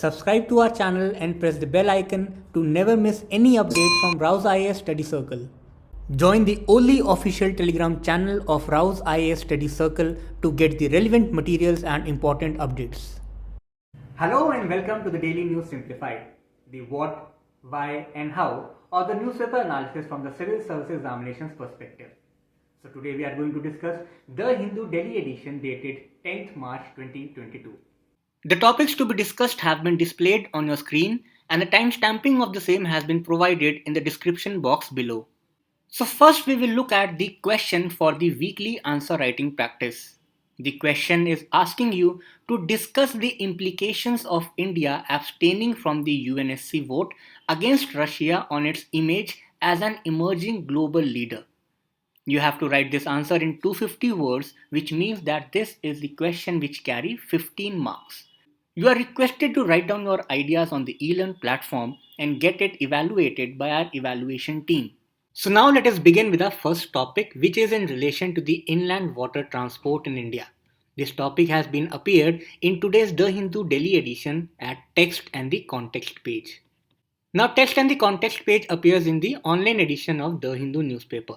Subscribe to our channel and press the bell icon to never miss any update from Rouse IAS Study Circle. Join the only official Telegram channel of Rouse IAS Study Circle to get the relevant materials and important updates. Hello and welcome to the Daily News Simplified, the what, why and how or the newspaper analysis from the Civil Service Examinations perspective. So today we are going to discuss the Hindu Delhi edition dated 10th March 2022. The topics to be discussed have been displayed on your screen and the timestamping of the same has been provided in the description box below. So first we will look at the question for the weekly answer writing practice. The question is asking you to discuss the implications of India abstaining from the UNSC vote against Russia on its image as an emerging global leader. You have to write this answer in 250 words, which means that this is the question which carry 15 marks. You are requested to write down your ideas on the eLearn platform and get it evaluated by our evaluation team. So now let us begin with our first topic, which is in relation to the inland water transport in India. This topic has been appeared in today's The Hindu Delhi edition at text and the context page. Now text and the context page appears in the online edition of The Hindu newspaper.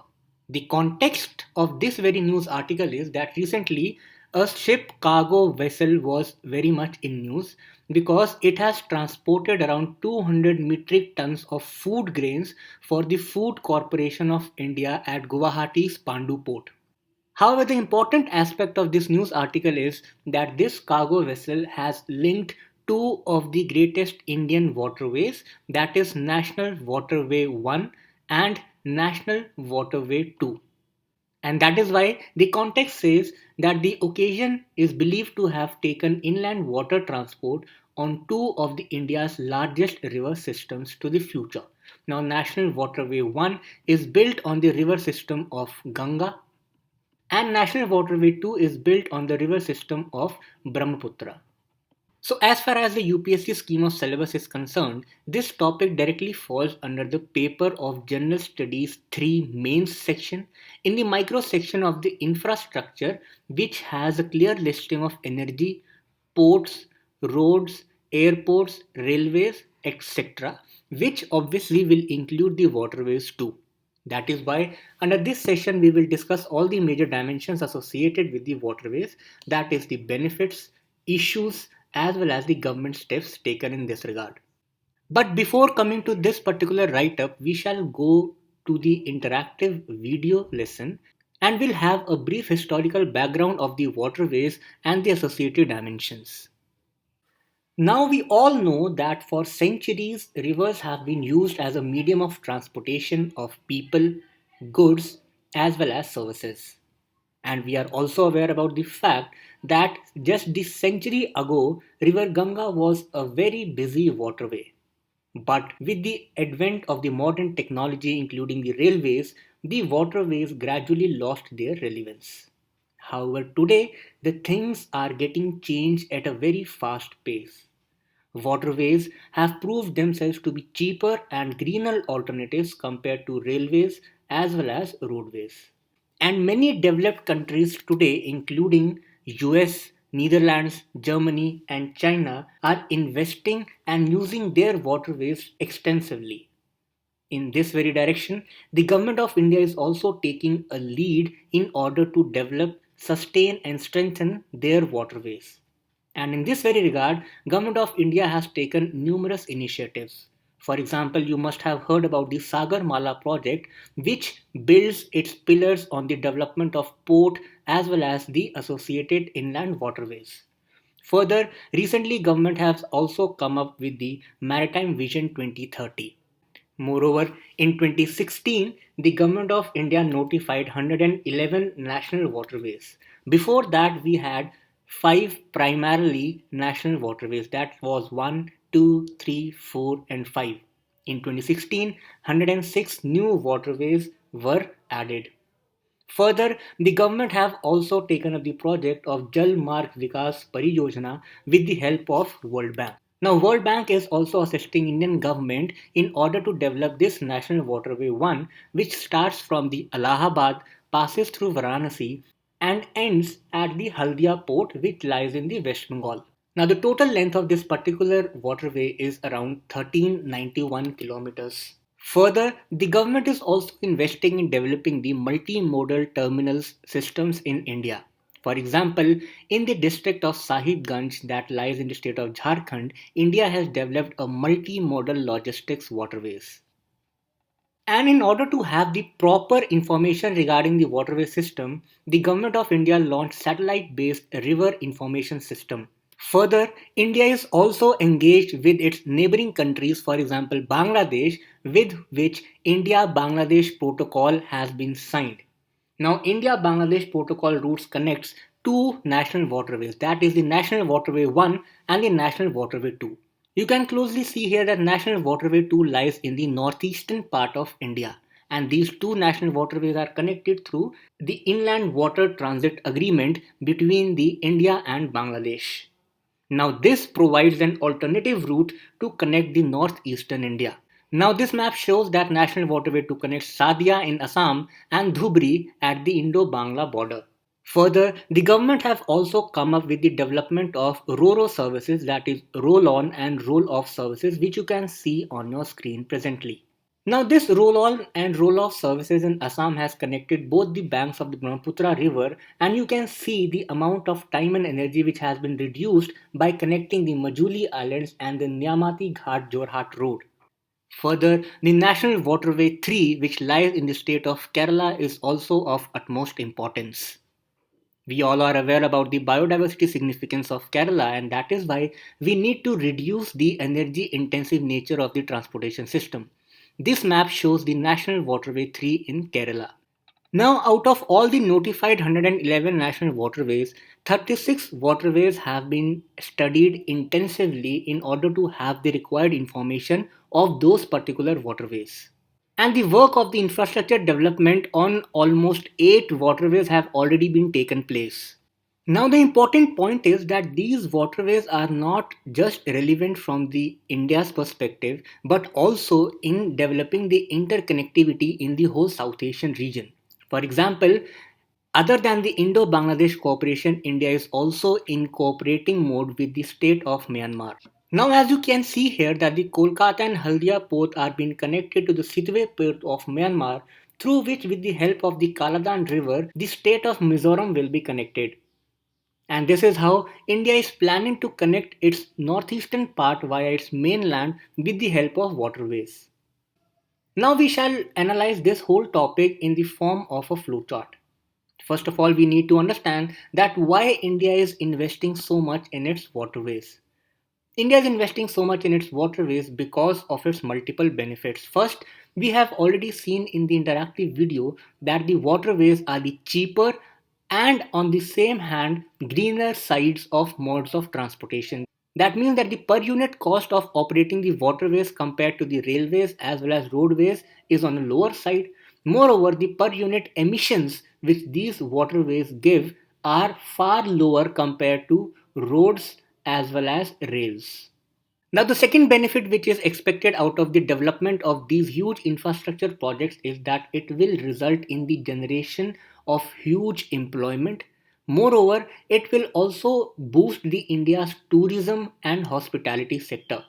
The context of this very news article is that recently a ship cargo vessel was very much in news because it has transported around 200 metric tons of food grains for the Food Corporation of India at Guwahati's Pandu port. However, the important aspect of this news article is that this cargo vessel has linked two of the greatest Indian waterways, that is National Waterway 1 and National Waterway 2. And that is why the context says that the occasion is believed to have taken inland water transport on two of the India's largest river systems to the future. Now, National Waterway 1 is built on the river system of Ganga and National Waterway 2 is built on the river system of Brahmaputra. So as far as the UPSC scheme of syllabus is concerned, this topic directly falls under the paper of General Studies 3 mains section in the micro section of the infrastructure, which has a clear listing of energy, ports, roads, airports, railways, etc., which obviously will include the waterways too. That is why under this session we will discuss all the major dimensions associated with the waterways, that is the benefits, issues, as well as the government steps taken in this regard. But before coming to this particular write-up, we shall go to the interactive video lesson and we'll have a brief historical background of the waterways and the associated dimensions. Now we all know that for centuries rivers have been used as a medium of transportation of people, goods, as well as services. And we are also aware about the fact that just this century ago, River Ganga was a very busy waterway. But with the advent of the modern technology, including the railways, the waterways gradually lost their relevance. However, today the things are getting changed at a very fast pace. Waterways have proved themselves to be cheaper and greener alternatives compared to railways as well as roadways. And many developed countries today, including US, Netherlands, Germany, and China, are investing and using their waterways extensively. In this very direction, the government of India is also taking a lead in order to develop, sustain, and strengthen their waterways. And in this very regard, Government of India has taken numerous initiatives. For example, you must have heard about the Sagarmala project, which builds its pillars on the development of port as well as the associated inland waterways. Further, recently government has also come up with the Maritime Vision 2030. Moreover, in 2016, the Government of India notified 111 national waterways. Before that, we had 5 primarily national waterways, that was 1, 2, 3, 4 and 5. In 2016, 106 new waterways were added. Further, the government have also taken up the project of Jal Marg Vikas Pariyojana with the help of World Bank. Now, World Bank is also assisting Indian government in order to develop this National Waterway 1, which starts from the Allahabad, passes through Varanasi and ends at the Haldia port, which lies in the West Bengal. Now, the total length of this particular waterway is around 1391 kilometers. Further, the government is also investing in developing the multimodal terminals systems in India. For example, in the district of Sahibganj that lies in the state of Jharkhand, India has developed a multimodal logistics waterways. And in order to have the proper information regarding the waterway system, the Government of India launched satellite-based river information system. Further, India is also engaged with its neighboring countries, for example, Bangladesh, with which India-Bangladesh Protocol has been signed. Now, India-Bangladesh Protocol routes connects two national waterways, that is the National Waterway 1 and the National Waterway 2. You can closely see here that National Waterway 2 lies in the northeastern part of India, and these two national waterways are connected through the Inland Water Transit Agreement between the India and Bangladesh. Now, this provides an alternative route to connect the northeastern India. Now, this map shows that National Waterway 2 connects Sadia in Assam and Dhubri at the Indo-Bangla border. Further, the government have also come up with the development of RoRo services, that is roll on and roll off services, which you can see on your screen presently. Now, this roll on and roll off services in Assam has connected both the banks of the Brahmaputra river, and you can see the amount of time and energy which has been reduced by connecting the Majuli Islands and the Nyamati Ghat Jorhat road. Further, the National Waterway 3, which lies in the state of Kerala, is also of utmost importance. We all are aware about the biodiversity significance of Kerala, and that is why we need to reduce the energy intensive nature of the transportation system. This map shows the National Waterway 3 in Kerala. Now, out of all the notified 111 national waterways, 36 waterways have been studied intensively in order to have the required information of those particular waterways. And the work of the infrastructure development on almost 8 waterways have already been taken place. Now the important point is that these waterways are not just relevant from the India's perspective but also in developing the interconnectivity in the whole South Asian region. For example, other than the Indo-Bangladesh cooperation, India is also in cooperating mode with the state of Myanmar. Now, as you can see here that the Kolkata and Haldia port are being connected to the Sidwe port of Myanmar, through which with the help of the Kaladan river, the state of Mizoram will be connected. And this is how India is planning to connect its northeastern part via its mainland with the help of waterways. Now we shall analyze this whole topic in the form of a flowchart. First of all, we need to understand that why India is investing so much in its waterways. India is investing so much in its waterways because of its multiple benefits. First, we have already seen in the interactive video that the waterways are the cheaper and on the same hand greener sides of modes of transportation. That means that the per unit cost of operating the waterways compared to the railways as well as roadways is on the lower side. Moreover, the per unit emissions which these waterways give are far lower compared to roads as well as rails. Now, the second benefit which is expected out of the development of these huge infrastructure projects is that it will result in the generation of huge employment. Moreover, it will also boost the India's tourism and hospitality sector.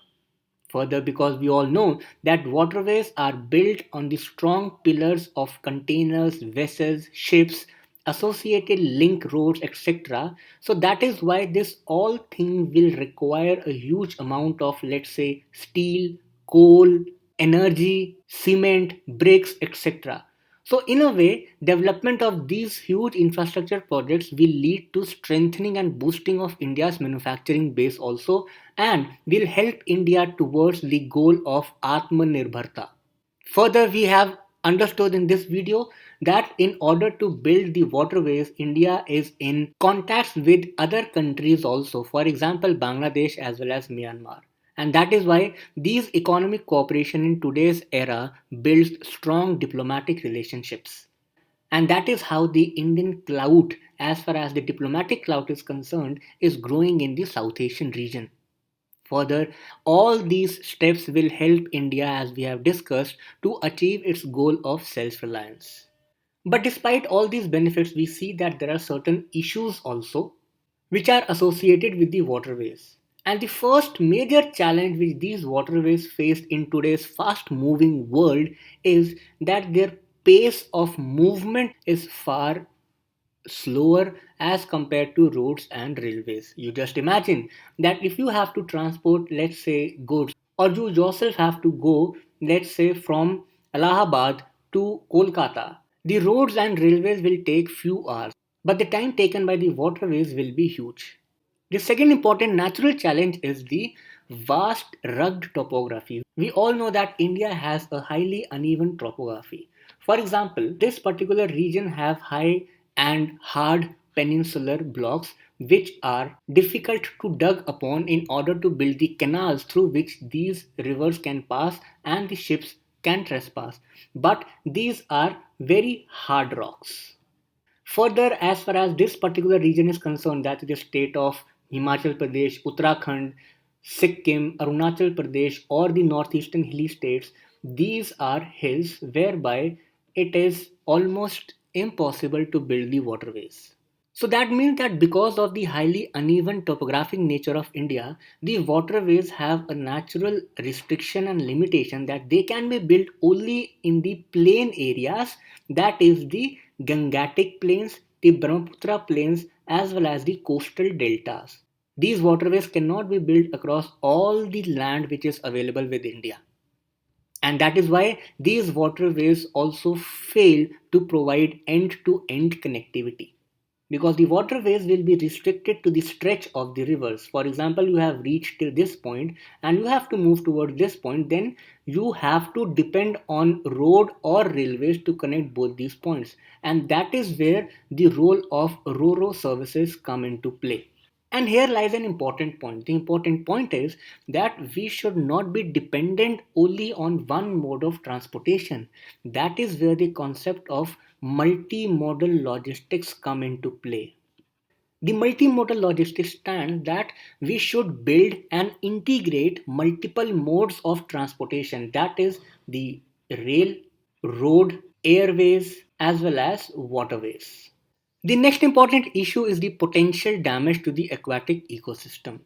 Further, because we all know that waterways are built on the strong pillars of containers, vessels, ships, associated link roads, etc. So that is why this all thing will require a huge amount of, let's say, steel, coal, energy, cement, bricks, etc. So, in a way, development of these huge infrastructure projects will lead to strengthening and boosting of India's manufacturing base also and will help India towards the goal of Atmanirbharta. Further, we have understood in this video that in order to build the waterways, India is in contacts with other countries also, for example, Bangladesh as well as Myanmar. And that is why these economic cooperation in today's era builds strong diplomatic relationships. And that is how the Indian clout, as far as the diplomatic clout is concerned, is growing in the South Asian region. Further, all these steps will help India, as we have discussed, to achieve its goal of self reliance. But despite all these benefits, we see that there are certain issues also. which are associated with the waterways. And the first major challenge which these waterways face in today's fast moving world is that their pace of movement is far slower as compared to roads and railways. You just imagine that if you have to transport, let's say, goods, or you yourself have to go, let's say, from Allahabad to Kolkata, the roads and railways will take few hours, but the time taken by the waterways will be huge. The second important natural challenge is the vast rugged topography. We all know that India has a highly uneven topography. For example, this particular region have high and hard peninsular blocks which are difficult to dug upon in order to build the canals through which these rivers can pass and the ships can trespass. But these are very hard rocks. Further, as far as this particular region is concerned, that is the state of Himachal Pradesh, Uttarakhand, Sikkim, Arunachal Pradesh, or the northeastern hilly states, these are hills whereby it is almost impossible to build the waterways. So that means that because of the highly uneven topographic nature of India, the waterways have a natural restriction and limitation that they can be built only in the plain areas, that is the Gangatic plains, the Brahmaputra plains, as well as the coastal deltas. These waterways cannot be built across all the land which is available with India. And that is why these waterways also fail to provide end to end connectivity, because the waterways will be restricted to the stretch of the rivers. For example, you have reached till this point and you have to move towards this point, then you have to depend on road or railways to connect both these points. And that is where the role of RoRo services come into play. And here lies an important point. The important point is that we should not be dependent only on one mode of transportation. That is where the concept of multimodal logistics come into play. The multimodal logistics stands that we should build and integrate multiple modes of transportation, that is the rail, road, airways, as well as waterways. The next important issue is the potential damage to the aquatic ecosystem.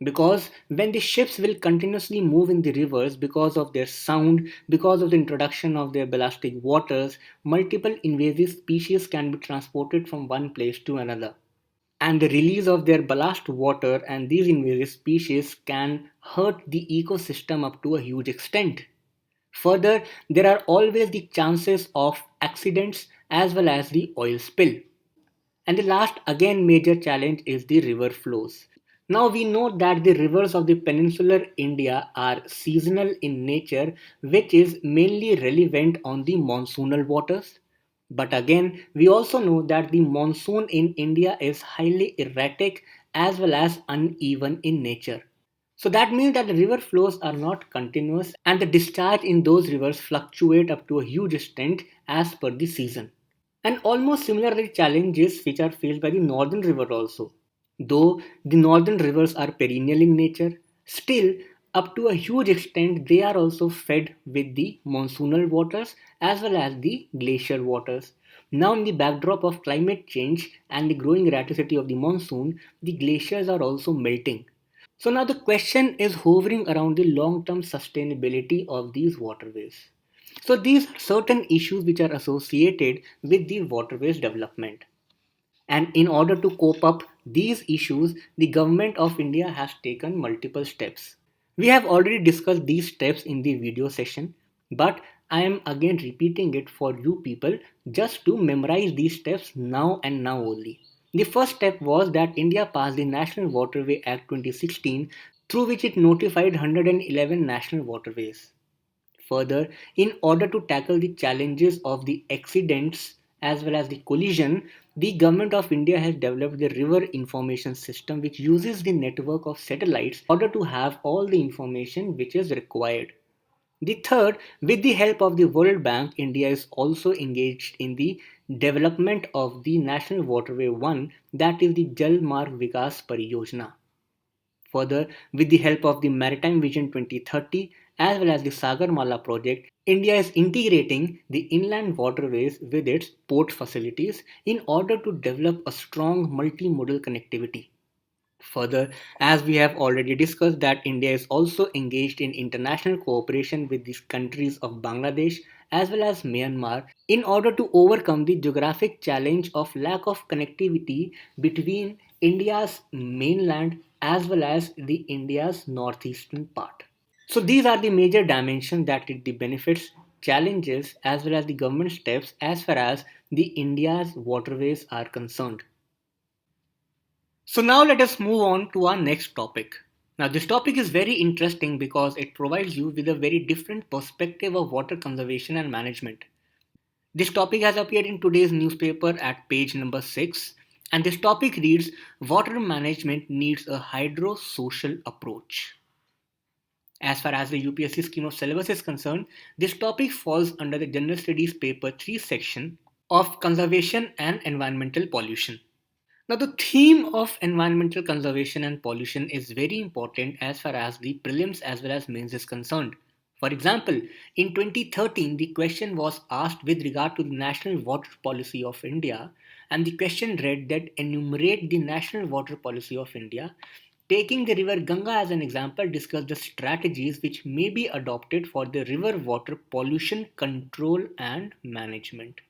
Because when the ships will continuously move in the rivers because of their sound, because of the introduction of their ballastic waters, multiple invasive species can be transported from one place to another. And the release of their ballast water and these invasive species can hurt the ecosystem up to a huge extent. Further, there are always the chances of accidents as well as the oil spill. And the last, again, major challenge is the river flows. Now we know that the rivers of the peninsular India are seasonal in nature, which is mainly relevant on the monsoonal waters. But again, we also know that the monsoon in India is highly erratic as well as uneven in nature. So that means that the river flows are not continuous and the discharge in those rivers fluctuate up to a huge extent as per the season. And almost similar challenges which are faced by the northern river also. Though the northern rivers are perennial in nature, still up to a huge extent they are also fed with the monsoonal waters as well as the glacial waters. Now in the backdrop of climate change and the growing erraticity of the monsoon, the glaciers are also melting. So now the question is hovering around the long-term sustainability of these waterways. So these are certain issues which are associated with the waterways development. And in order to cope up these issues, the government of India has taken multiple steps. We have already discussed these steps in the video session, but I am again repeating it for you people just to memorize these steps now and now only. The first step was that India passed the National Waterway Act 2016, through which it notified 111 national waterways. Further, in order to tackle the challenges of the accidents as well as the collision, the government of India has developed the river information system, which uses the network of satellites in order to have all the information which is required. The third, with the help of the World Bank, India is also engaged in the development of the National Waterway 1, that is the Jal Marg Vikas Pariyojana. Further, with the help of the Maritime Vision 2030 as well as the Sagarmala project, India is integrating the inland waterways with its port facilities in order to develop a strong multimodal connectivity. Further, as we have already discussed, that India is also engaged in international cooperation with these countries of Bangladesh as well as Myanmar in order to overcome the geographic challenge of lack of connectivity between India's mainland as well as the India's northeastern part. So these are the major dimensions that it the benefits, challenges as well as the government steps as far as the India's waterways are concerned. So now let us move on to our next topic. Now this topic is very interesting because it provides you with a very different perspective of water conservation and management. This topic has appeared in today's newspaper at page number 6, and this topic reads: Water management needs a hydro-social approach. As far as the UPSC scheme of syllabus is concerned, this topic falls under the General Studies paper 3 section of conservation and environmental pollution. Now, the theme of environmental conservation and pollution is very important as far as the prelims as well as mains is concerned. For example, in 2013, the question was asked with regard to the national water policy of India, and the question read that enumerate the national water policy of India. Taking the river Ganga as an example, discuss the strategies which may be adopted for the river water pollution control and management.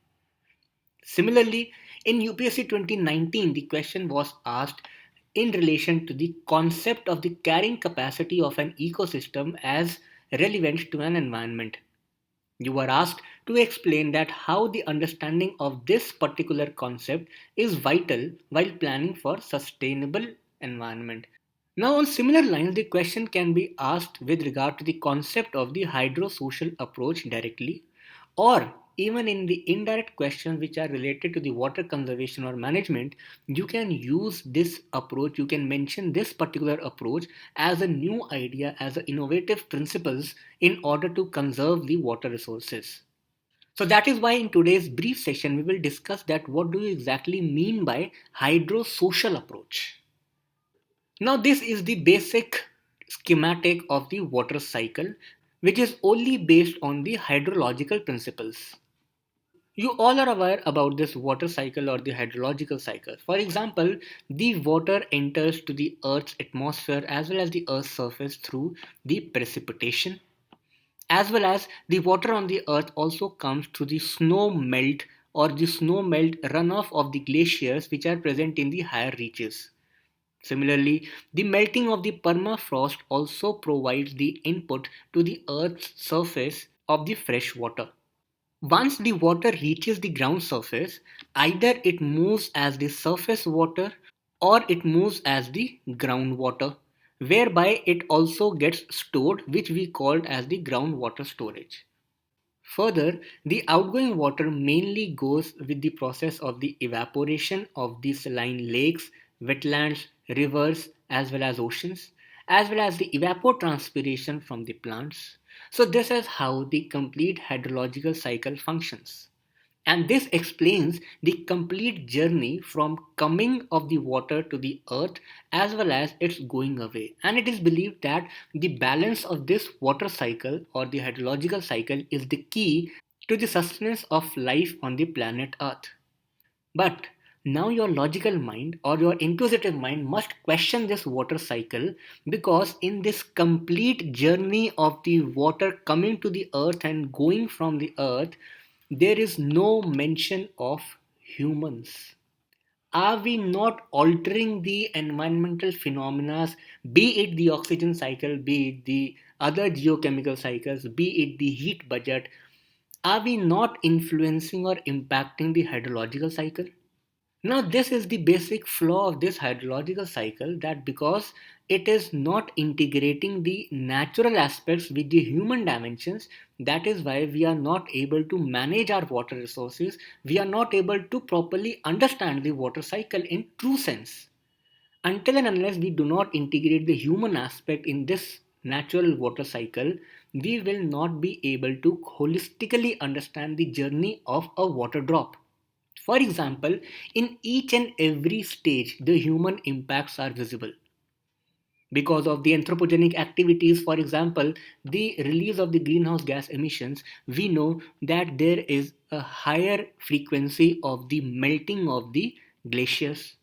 Similarly, in UPSC 2019, the question was asked in relation to the concept of the carrying capacity of an ecosystem as relevant to an environment. You were asked to explain that how the understanding of this particular concept is vital while planning for sustainable environment. Now, on similar lines, the question can be asked with regard to the concept of the hydro-social approach directly, or even in the indirect questions which are related to the water conservation or management, you can use this approach, you can mention this particular approach as a new idea, as an innovative principles in order to conserve the water resources. So that is why in today's brief session, we will discuss that what do you exactly mean by hydro-social approach. Now, this is the basic schematic of the water cycle, which is only based on the hydrological principles. You all are aware about this water cycle or the hydrological cycle. For example, the water enters to the Earth's atmosphere as well as the Earth's surface through the precipitation, as well as the water on the Earth also comes through the snow melt or the snow melt runoff of the glaciers which are present in the higher reaches. Similarly, the melting of the permafrost also provides the input to the Earth's surface of the fresh water. Once the water reaches the ground surface, either it moves as the surface water or it moves as the groundwater, whereby it also gets stored, which we called as the groundwater storage. Further, the outgoing water mainly goes with the process of the evaporation of the saline lakes, wetlands, rivers, as well as oceans, as well as the evapotranspiration from the plants. So, this is how the complete hydrological cycle functions. And this explains the complete journey from coming of the water to the earth as well as its going away. And it is believed that the balance of this water cycle or the hydrological cycle is the key to the sustenance of life on the planet earth. But now your logical mind or your inquisitive mind must question this water cycle, because in this complete journey of the water coming to the earth and going from the earth, there is no mention of humans. Are we not altering the environmental phenomena, be it the oxygen cycle, be it the other geochemical cycles, be it the heat budget? Are we not influencing or impacting the hydrological cycle? Now, this is the basic flaw of this hydrological cycle, that because it is not integrating the natural aspects with the human dimensions, that is why we are not able to manage our water resources. We are not able to properly understand the water cycle in true sense. Until and unless we do not integrate the human aspect in this natural water cycle, we will not be able to holistically understand the journey of a water drop. For example, in each and every stage, the human impacts are visible. because of the anthropogenic activities. For example, the release of the greenhouse gas emissions, we know that there is a higher frequency of the melting of the glaciers,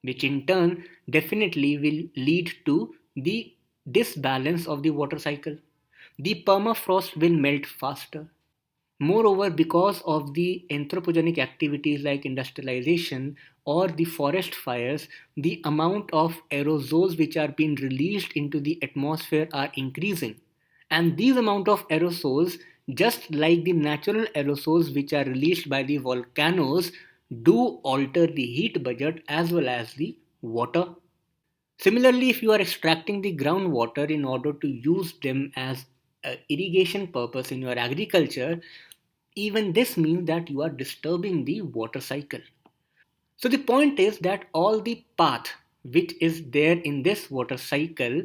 which in turn definitely will lead to the disbalance of the water cycle. The permafrost will melt faster. Moreover, because of the anthropogenic activities like industrialization or the forest fires, the amount of aerosols which are being released into the atmosphere are increasing. And these amount of aerosols, just like the natural aerosols which are released by the volcanoes, do alter the heat budget as well as the water. Similarly, if you are extracting the groundwater in order to use them as irrigation purpose in your agriculture, even this means that you are disturbing the water cycle. So the point is that all the path which is there in this water cycle,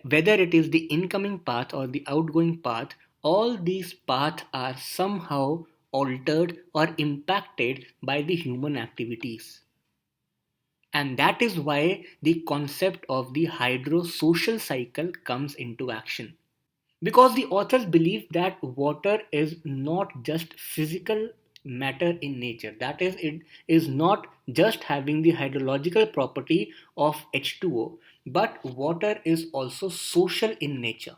whether it is the incoming path or the outgoing path, all these paths are somehow altered or impacted by the human activities. And that is why the concept of the hydrosocial cycle comes into action. Because the authors believe that water is not just physical matter in nature. That is, it is not just having the hydrological property of H2O, but water is also social in nature.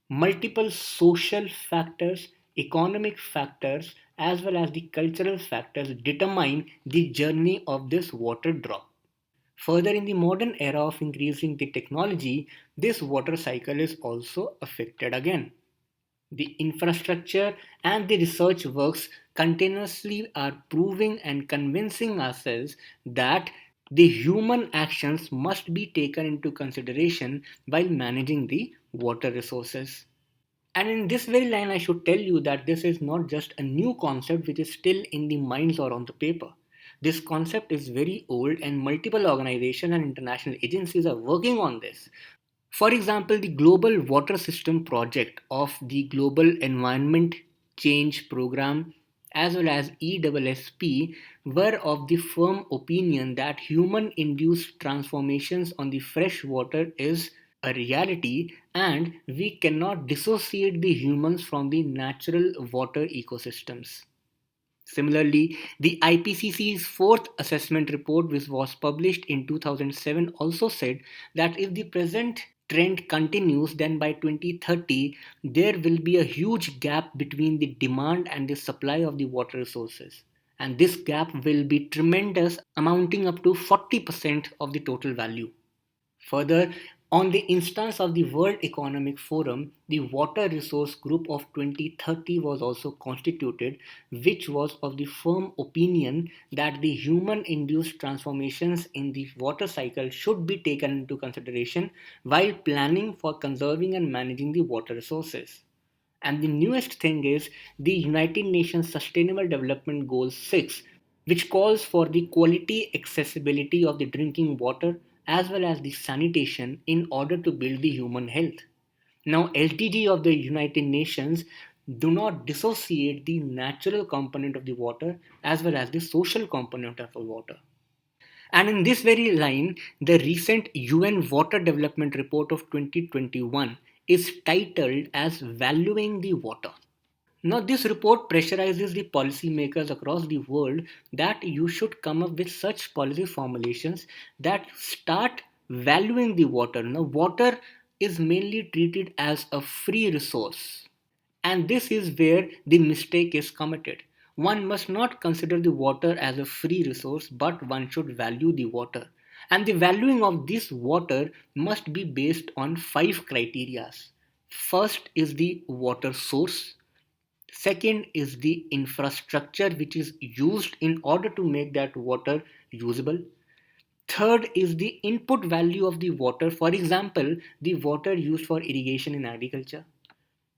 Multiple social factors, economic factors, as well as the cultural factors determine the journey of this water drop. Further, in the modern era of increasing the technology, this water cycle is also affected again. The infrastructure and the research works continuously are proving and convincing ourselves that the human actions must be taken into consideration while managing the water resources. And in this very line, I should tell you that this is not just a new concept which is still in the minds or on the paper. This concept is very old, and multiple organizations and international agencies are working on this. For example, the Global Water System Project of the Global Environment Change Program as well as ESSP were of the firm opinion that human induced transformations on the fresh water is a reality, and we cannot dissociate the humans from the natural water ecosystems. Similarly, the IPCC's fourth assessment report, which was published in 2007, also said that if the present trend continues, then by 2030 there will be a huge gap between the demand and the supply of the water resources. And this gap will be tremendous, amounting up to 40% of the total value. Further, on the instance of the World Economic Forum, the Water Resource Group of 2030 was also constituted, which was of the firm opinion that the human induced transformations in the water cycle should be taken into consideration while planning for conserving and managing the water resources. And the newest thing is the United Nations Sustainable Development Goal 6, which calls for the quality accessibility of the drinking water as well as the sanitation in order to build the human health. Now, LTG of the United Nations do not dissociate the natural component of the water as well as the social component of the water. And in this very line, the recent UN Water Development Report of 2021 is titled as Valuing the Water. Now, this report pressurizes the policymakers across the world that you should come up with such policy formulations that start valuing the water. Now, water is mainly treated as a free resource, and this is where the mistake is committed. One must not consider the water as a free resource, but one should value the water. And the valuing of this water must be based on five criteria. First is the water source. Second is the infrastructure which is used in order to make that water usable. Third is the input value of the water, for example, the water used for irrigation in agriculture.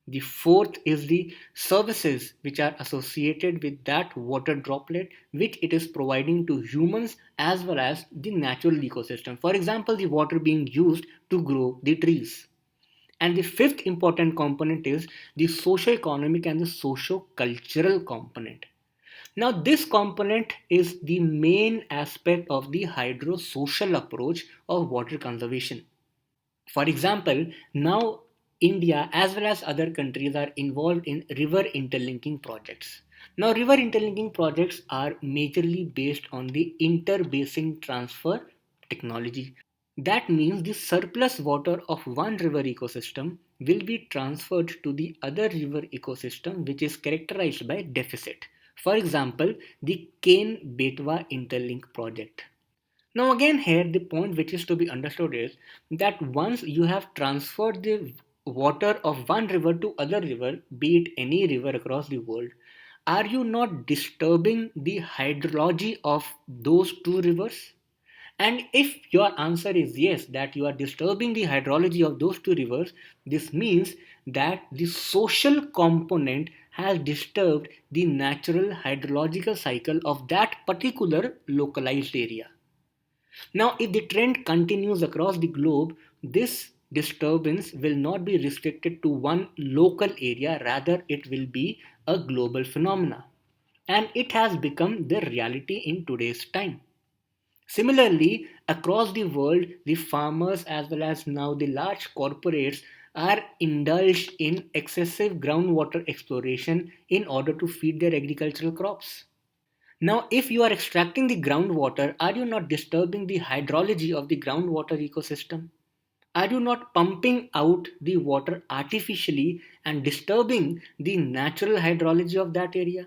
The fourth is the services which are associated with that water droplet which it is providing to humans as well as the natural ecosystem. For example, the water being used to grow the trees. And the fifth important component is the socio-economic and the socio-cultural component. Now, this component is the main aspect of the hydro-social approach of water conservation. For example, now India as well as other countries are involved in river interlinking projects. Now, river interlinking projects are majorly based on the interbasin transfer technology. That means the surplus water of one river ecosystem will be transferred to the other river ecosystem which is characterized by deficit. For example, the Ken Betwa Interlink project. Now, again, here the point which is to be understood is that once you have transferred the water of one river to other river, be it any river across the world, are you not disturbing the hydrology of those two rivers? And if your answer is yes, that you are disturbing the hydrology of those two rivers, this means that the social component has disturbed the natural hydrological cycle of that particular localized area. Now, if the trend continues across the globe, this disturbance will not be restricted to one local area, rather, it will be a global phenomena. And it has become the reality in today's time. Similarly, across the world, the farmers as well as now the large corporates are indulged in excessive groundwater exploration in order to feed their agricultural crops. Now, if you are extracting the groundwater, are you not disturbing the hydrology of the groundwater ecosystem? Are you not pumping out the water artificially and disturbing the natural hydrology of that area?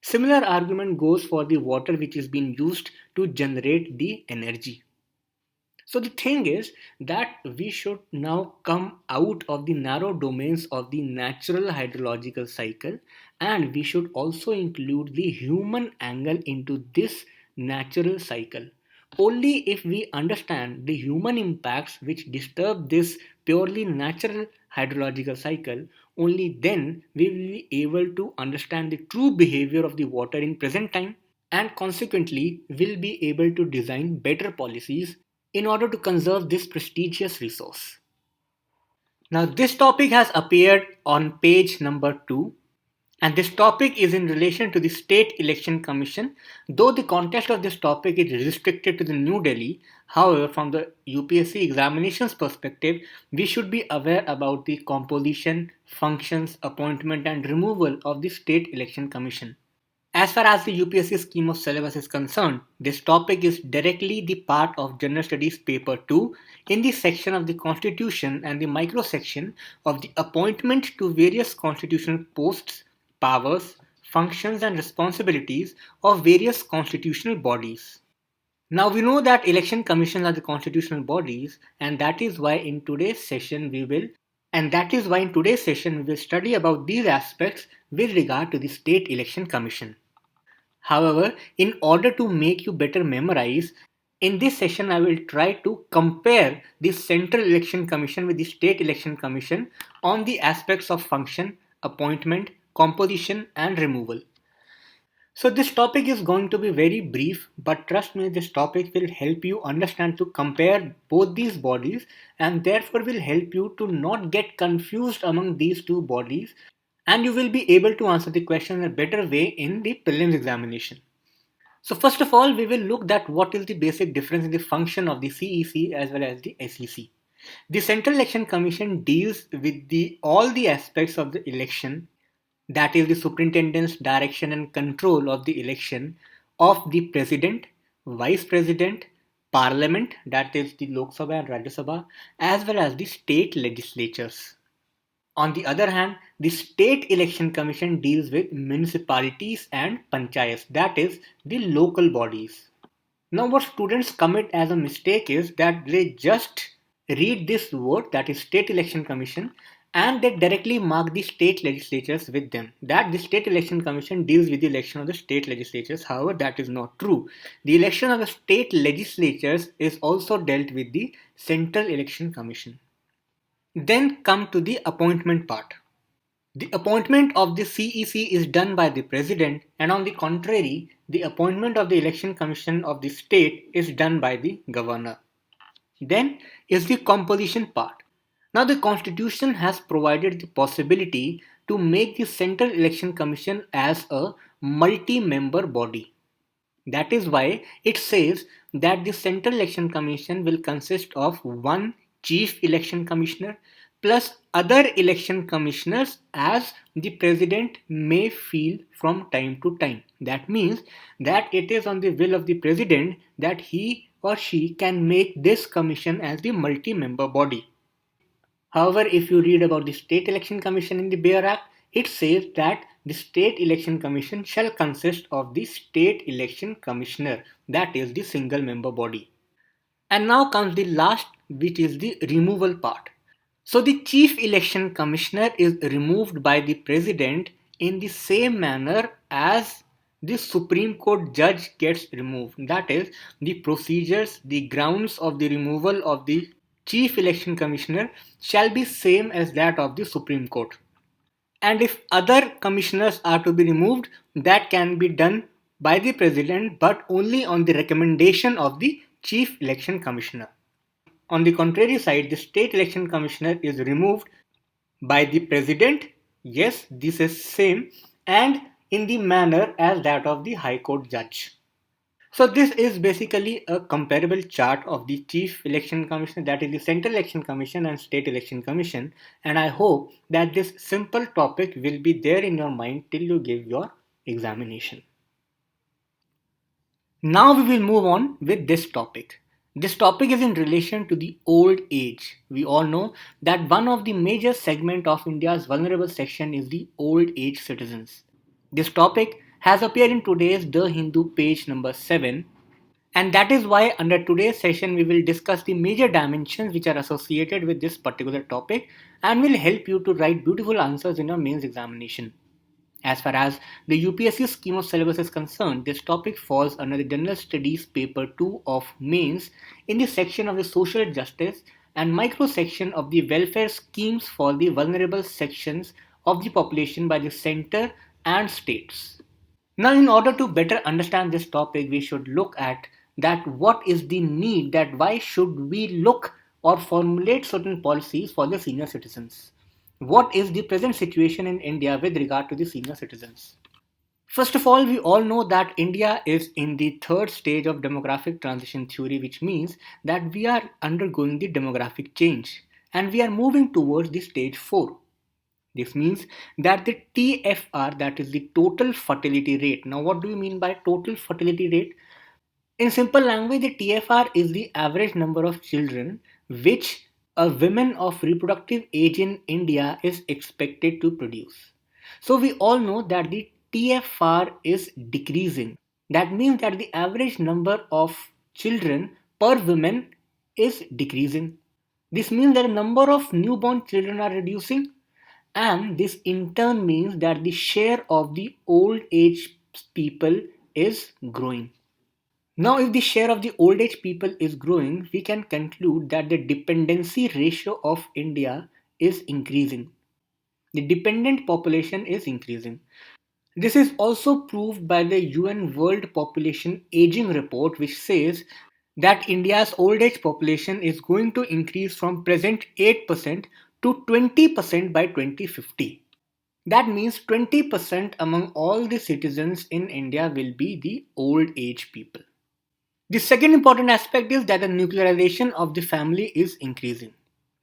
Similar argument goes for the water which is being used to generate the energy. So the thing is that we should now come out of the narrow domains of the natural hydrological cycle, and we should also include the human angle into this natural cycle. Only if we understand the human impacts which disturb this purely natural hydrological cycle, only then we will be able to understand the true behavior of the water in present time, and consequently will be able to design better policies in order to conserve this prestigious resource. Now, this topic has appeared on page number 2, and this topic is in relation to the State Election Commission. Though the context of this topic is restricted to the New Delhi, however, from the UPSC examinations perspective, we should be aware about the composition, functions, appointment, and removal of the State Election Commission. As far as the UPSC scheme of syllabus is concerned, this topic is directly the part of General Studies Paper 2 in the section of the Constitution and the micro section of the appointment to various constitutional posts, powers, functions and responsibilities of various constitutional bodies. Now we know that election commissions are the constitutional bodies, and that is why in today's session we will study about these aspects with regard to the State Election Commission. However, in order to make you better memorize, in this session I will try to compare the Central Election Commission with the State Election Commission on the aspects of function, appointment, composition and removal. So this topic is going to be very brief, but trust me, this topic will help you understand to compare both these bodies, and therefore will help you to not get confused among these two bodies, and you will be able to answer the question in a better way in the prelims examination. So first of all, we will look at what is the basic difference in the function of the CEC as well as the SEC. The Central Election Commission deals with all the aspects of the election, that is the superintendence, direction and control of the election of the president, vice president, parliament, that is the Lok Sabha and Rajya Sabha, as well as the state legislatures. On the other hand, the State Election Commission deals with municipalities and panchayats, that is, the local bodies. Now, what students commit as a mistake is that they just read this word, that is State Election Commission, and they directly mark the state legislatures with them. That the State Election Commission deals with the election of the state legislatures. However, that is not true. The election of the state legislatures is also dealt with the Central Election Commission. Then come to the appointment part. The appointment of the CEC is done by the President, and on the contrary, the appointment of the Election Commission of the state is done by the Governor. Then is the composition part. Now the Constitution has provided the possibility to make the Central Election Commission as a multi-member body. That is why it says that the Central Election Commission will consist of one Chief Election Commissioner plus other election commissioners as the president may feel from time to time. That means that it is on the will of the president that he or she can make this commission as the multi-member body. However, if you read about the State Election Commission in the Bear Act, it says that the State Election Commission shall consist of the State Election Commissioner, that is the single member body. And now comes the last, which is the removal part. So the Chief Election Commissioner is removed by the President in the same manner as the Supreme Court judge gets removed. That is, the procedures, the grounds of the removal of the Chief Election Commissioner shall be same as that of the Supreme Court. And if other commissioners are to be removed, that can be done by the President but only on the recommendation of the Chief Election Commissioner. On the contrary side, the State Election Commissioner is removed by the President. Yes, this is same and in the manner as that of the High Court judge. So this is basically a comparable chart of the Chief Election Commissioner, that is the Central Election Commission and State Election Commission, and I hope that this simple topic will be there in your mind till you give your examination. Now we will move on with this topic. This topic is in relation to the old age. We all know that one of the major segment of India's vulnerable section is the old age citizens. This topic has appeared in today's The Hindu page number 7, and that is why under today's session we will discuss the major dimensions which are associated with this particular topic and will help you to write beautiful answers in your mains examination. As far as the UPSC scheme of syllabus is concerned, this topic falls under the General Studies paper 2 of mains in the section of the social justice and micro section of the welfare schemes for the vulnerable sections of the population by the center and states. Now, in order to better understand this topic, we should look at that what is the need, that why should we look or formulate certain policies for the senior citizens. What is the present situation in India with regard to the senior citizens? First of all, we all know that India is in the third stage of demographic transition theory, which means that we are undergoing the demographic change and we are moving towards the stage 4. This means that the TFR, that is the total fertility rate. Now, what do you mean by total fertility rate? In simple language, the TFR is the average number of children which a woman of reproductive age in India is expected to produce. So we all know that the TFR is decreasing. That means that the average number of children per woman is decreasing. This means that the number of newborn children are reducing, and this in turn means that the share of the old age people is growing. Now, if the share of the old age people is growing, we can conclude that the dependency ratio of India is increasing. The dependent population is increasing. This is also proved by the UN World Population Aging Report, which says that India's old age population is going to increase from present 8% to 20% by 2050. That means 20% among all the citizens in India will be the old age people. The second important aspect is that the nuclearization of the family is increasing.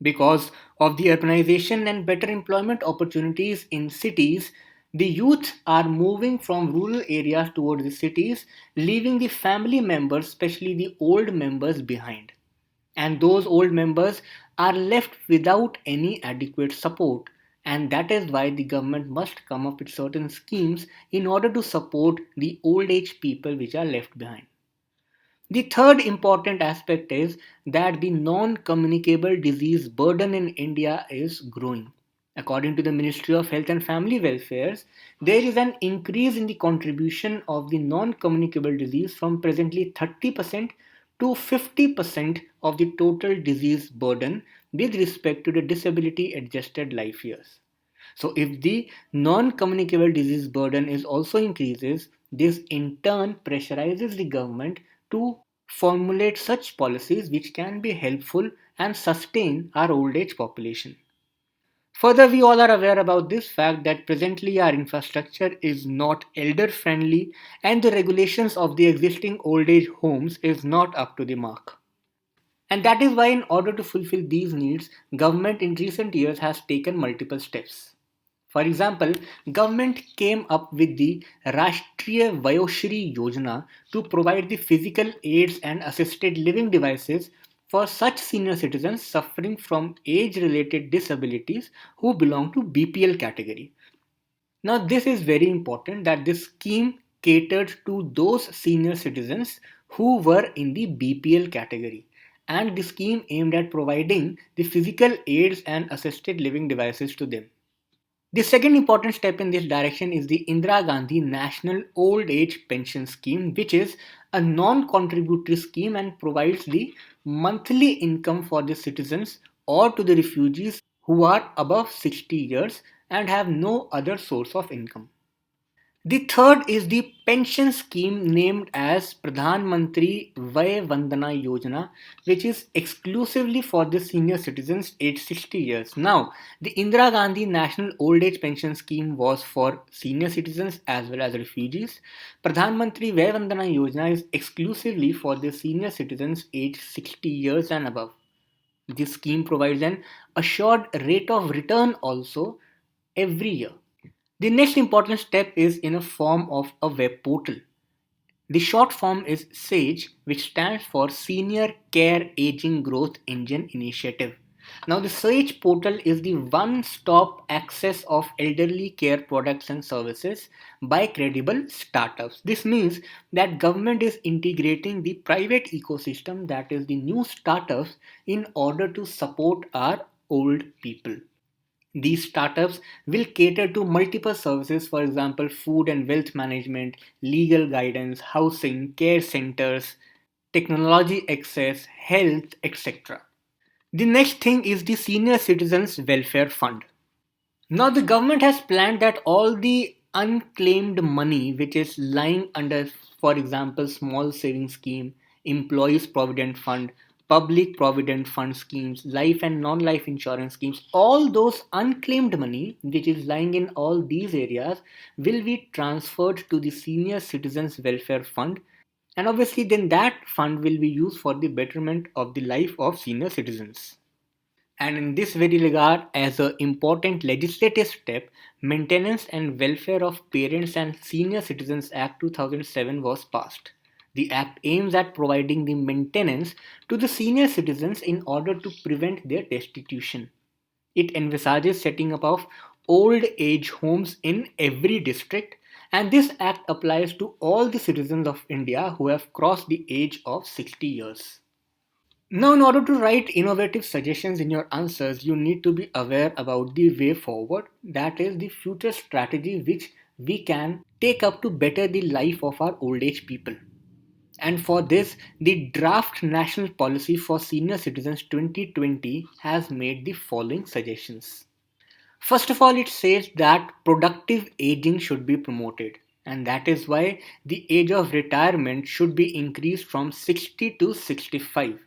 Because of the urbanization and better employment opportunities in cities, the youth are moving from rural areas towards the cities, leaving the family members, especially the old members, behind. And those old members are left without any adequate support. And that is why the government must come up with certain schemes in order to support the old age people which are left behind. The third important aspect is that the non-communicable disease burden in India is growing. According to the Ministry of Health and Family Welfare, there is an increase in the contribution of the non-communicable disease from presently 30% to 50% of the total disease burden with respect to the disability adjusted life years. So if the non-communicable disease burden is also increases, this in turn pressurizes the government to formulate such policies which can be helpful and sustain our old age population. Further, we all are aware about this fact that presently our infrastructure is not elder friendly and the regulations of the existing old age homes is not up to the mark. And that is why in order to fulfill these needs, government in recent years has taken multiple steps. For example, government came up with the Rashtriya Vayoshri Yojana to provide the physical aids and assisted living devices for such senior citizens suffering from age-related disabilities who belong to BPL category. Now, this is very important that this scheme catered to those senior citizens who were in the BPL category. And the scheme aimed at providing the physical aids and assisted living devices to them. The second important step in this direction is the Indira Gandhi National Old Age Pension Scheme, which is a non contributory scheme and provides the monthly income for the citizens or to the refugees who are above 60 years and have no other source of income. The third is the pension scheme named as Pradhan Mantri Vay Vandana Yojana, which is exclusively for the senior citizens aged 60 years. Now, the Indira Gandhi National Old Age Pension Scheme was for senior citizens as well as refugees. Pradhan Mantri Vay Vandana Yojana is exclusively for the senior citizens aged 60 years and above. This scheme provides an assured rate of return also every year. The next important step is in a form of a web portal. The short form is SAGE, which stands for Senior Care Aging Growth Engine Initiative. Now, the SAGE portal is the one-stop access of elderly care products and services by credible startups. This means that government is integrating the private ecosystem, that is the new startups, in order to support our old people. These startups will cater to multiple services, for example, food and wealth management, legal guidance, housing, care centers, technology access, health, etc. The next thing is the Senior Citizens Welfare Fund. Now, the government has planned that all the unclaimed money which is lying under, for example, small savings scheme, employees provident fund, public provident fund schemes, life and non-life insurance schemes, all those unclaimed money which is lying in all these areas will be transferred to the Senior Citizens Welfare Fund, and obviously then that fund will be used for the betterment of the life of senior citizens. And in this very regard, as an important legislative step, Maintenance and Welfare of Parents and Senior Citizens Act 2007 was passed. The act aims at providing the maintenance to the senior citizens in order to prevent their destitution. It envisages setting up of old age homes in every district, and this act applies to all the citizens of India who have crossed the age of 60 years. Now, in order to write innovative suggestions in your answers, you need to be aware about the way forward, that is, the future strategy which we can take up to better the life of our old age people. And for this, the Draft National Policy for Senior Citizens 2020 has made the following suggestions. First of all, it says that productive aging should be promoted, and that is why the age of retirement should be increased from 60 to 65.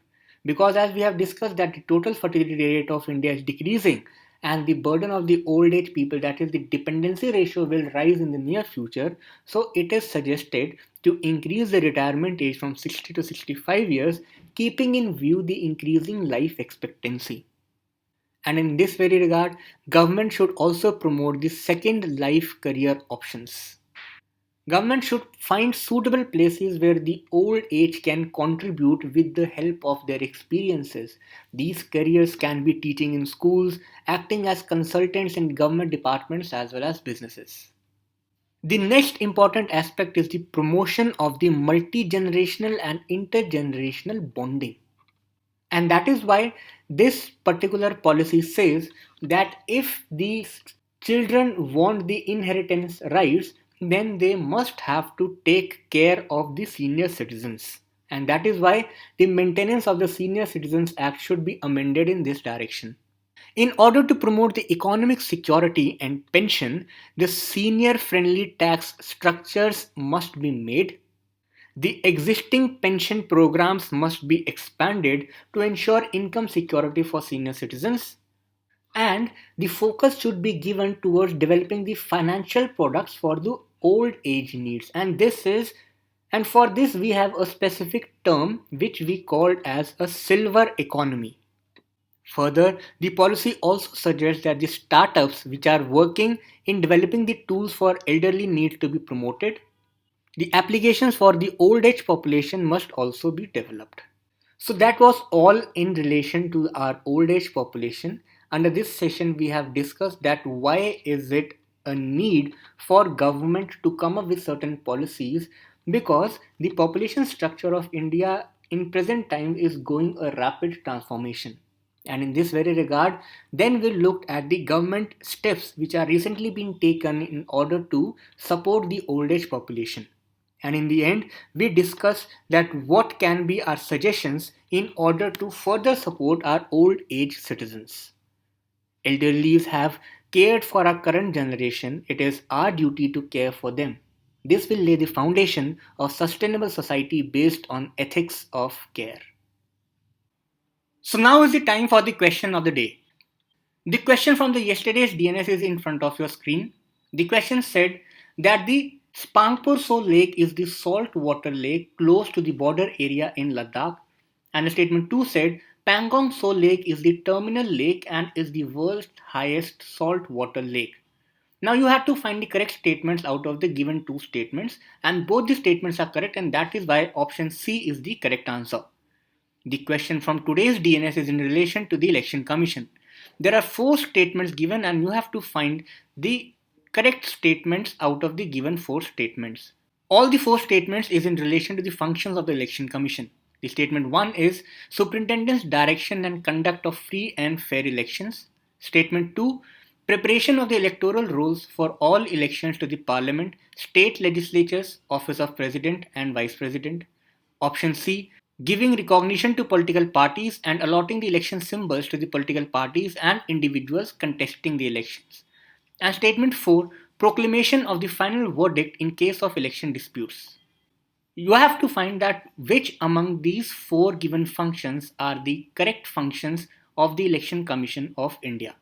Because as we have discussed that the total fertility rate of India is decreasing and the burden of the old age people, that is the dependency ratio, will rise in the near future. So it is suggested to increase the retirement age from 60 to 65 years, keeping in view the increasing life expectancy. And in this very regard, government should also promote the second life career options. Government should find suitable places where the old age can contribute with the help of their experiences. These careers can be teaching in schools, acting as consultants in government departments as well as businesses. The next important aspect is the promotion of the multi-generational and intergenerational bonding. And that is why this particular policy says that if these children want the inheritance rights, then they must have to take care of the senior citizens. And that is why the Maintenance of the Senior Citizens Act should be amended in this direction. In order to promote the economic security and pension, the senior friendly tax structures must be made. The existing pension programs must be expanded to ensure income security for senior citizens, and the focus should be given towards developing the financial products for the old age needs. And this is And for this, we have a specific term which we called as a silver economy. Further, the policy also suggests that the startups which are working in developing the tools for elderly need to be promoted. The applications for the old age population must also be developed. So that was all in relation to our old age population. Under this session, we have discussed that why is it a need for government to come up with certain policies, because the population structure of India in present time is going a rapid transformation. And in this very regard, then we looked at the government steps which are recently being taken in order to support the old age population. And in the end, we discuss that what can be our suggestions in order to further support our old age citizens. Elderlies have cared for our current generation. It is our duty to care for them. This will lay the foundation of sustainable society based on ethics of care. So now is the time for the question of the day. The question from the yesterday's DNS is in front of your screen. The question said that the Spangpur So Lake is the salt water lake close to the border area in Ladakh, and the statement 2 said Pangong So Lake is the terminal lake and is the world's highest salt water lake. Now you have to find the correct statements out of the given two statements, and both the statements are correct, and that is why option C is the correct answer. The question from today's DNS is in relation to the Election Commission. There are four statements given and you have to find the correct statements out of the given four statements. All the four statements is in relation to the functions of the Election Commission. The statement 1 is Superintendent's direction and conduct of free and fair elections. Statement 2, preparation of the electoral rolls for all elections to the Parliament, state legislatures, office of President and Vice President. Option C, giving recognition to political parties and allotting the election symbols to the political parties and individuals contesting the elections. And statement 4, proclamation of the final verdict in case of election disputes. You have to find that which among these four given functions are the correct functions of the Election Commission of India.